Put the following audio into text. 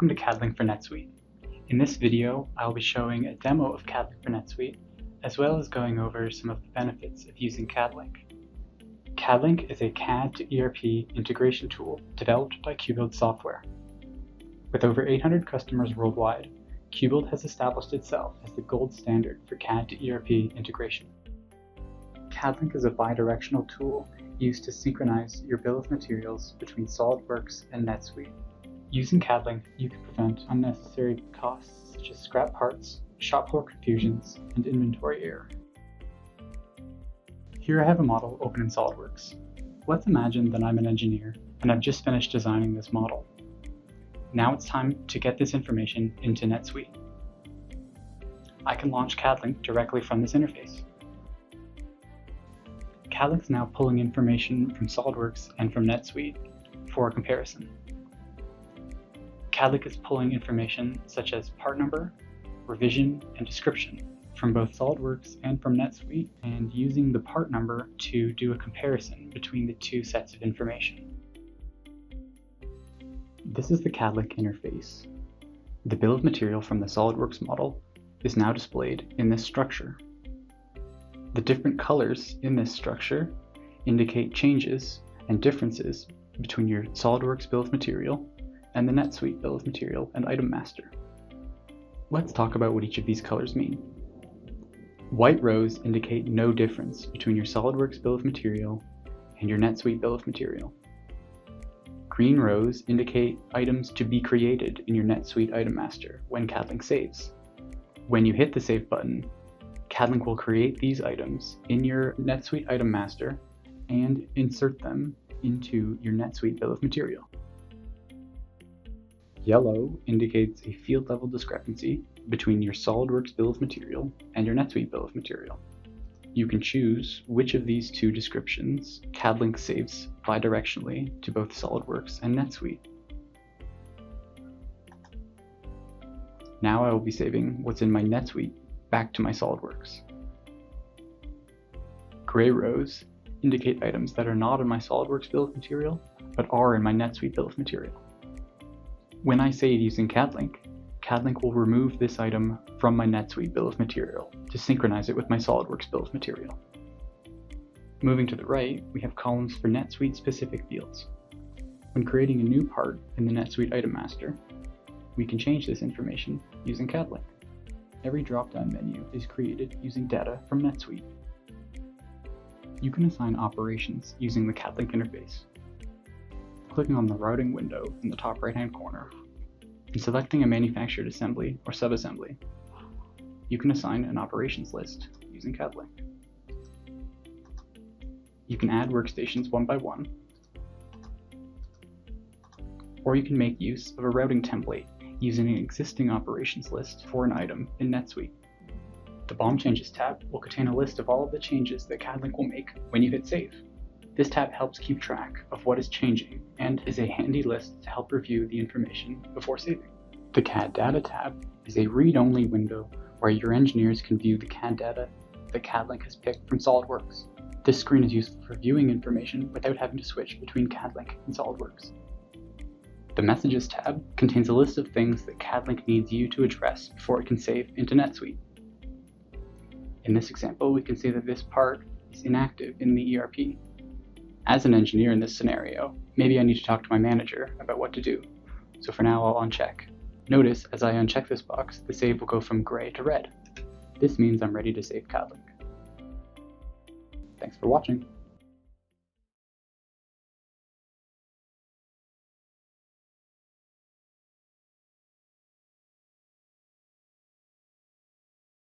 Welcome to CADLink for NetSuite. In this video, I'll be showing a demo of CADLink for NetSuite, as well as going over some of the benefits of using CADLink. CADLink is a CAD to ERP integration tool developed by QBuild Software. With over 800 customers worldwide, QBuild has established itself as the gold standard for CAD to ERP integration. CADLink is a bidirectional tool used to synchronize your bill of materials between SOLIDWORKS and NetSuite. Using CADLink, you can prevent unnecessary costs such as scrap parts, shop floor confusions, and inventory error. Here I have a model open in SOLIDWORKS. Let's imagine that I'm an engineer and I've just finished designing this model. Now it's time to get this information into NetSuite. I can launch CADLink directly from this interface. CADLink is now pulling information from SOLIDWORKS and from NetSuite for a comparison. CADLink is pulling information such as part number, revision, and description from both SOLIDWORKS and from NetSuite, and using the part number to do a comparison between the two sets of information. This is the CADLink interface. The bill of material from the SOLIDWORKS model is now displayed in this structure. The different colors in this structure indicate changes and differences between your SOLIDWORKS bill of material and the NetSuite bill of material and item master. Let's talk about what each of these colors mean. White rows indicate no difference between your SOLIDWORKS bill of material and your NetSuite bill of material. Green rows indicate items to be created in your NetSuite item master when CADLink saves. When you hit the save button, CADLink will create these items in your NetSuite item master and insert them into your NetSuite bill of material. Yellow indicates a field level discrepancy between your SOLIDWORKS bill of material and your NetSuite bill of material. You can choose which of these two descriptions CADLink saves bidirectionally to both SOLIDWORKS and NetSuite. Now I will be saving what's in my NetSuite back to my SOLIDWORKS. Gray rows indicate items that are not in my SOLIDWORKS bill of material, but are in my NetSuite bill of material. When I save using CADLink, CADLink will remove this item from my NetSuite bill of material to synchronize it with my SOLIDWORKS bill of material. Moving to the right, we have columns for NetSuite specific fields. When creating a new part in the NetSuite item master, we can change this information using CADLink. Every drop-down menu is created using data from NetSuite. You can assign operations using the CADLink interface. Clicking on the routing window in the top right-hand corner and selecting a manufactured assembly or subassembly, you can assign an operations list using CADLink. You can add workstations one by one, or you can make use of a routing template using an existing operations list for an item in NetSuite. The BOM Changes tab will contain a list of all of the changes that CADLink will make when you hit save. This tab helps keep track of what is changing and is a handy list to help review the information before saving. The CAD Data tab is a read-only window where your engineers can view the CAD data that CADLink has picked from SOLIDWORKS. This screen is useful for viewing information without having to switch between CADLink and SOLIDWORKS. The Messages tab contains a list of things that CADLink needs you to address before it can save into NetSuite. In this example, we can see that this part is inactive in the ERP. As an engineer in this scenario, maybe I need to talk to my manager about what to do. So for now, I'll uncheck. Notice as I uncheck this box, the save will go from gray to red. This means I'm ready to save CADLink. Thanks for watching.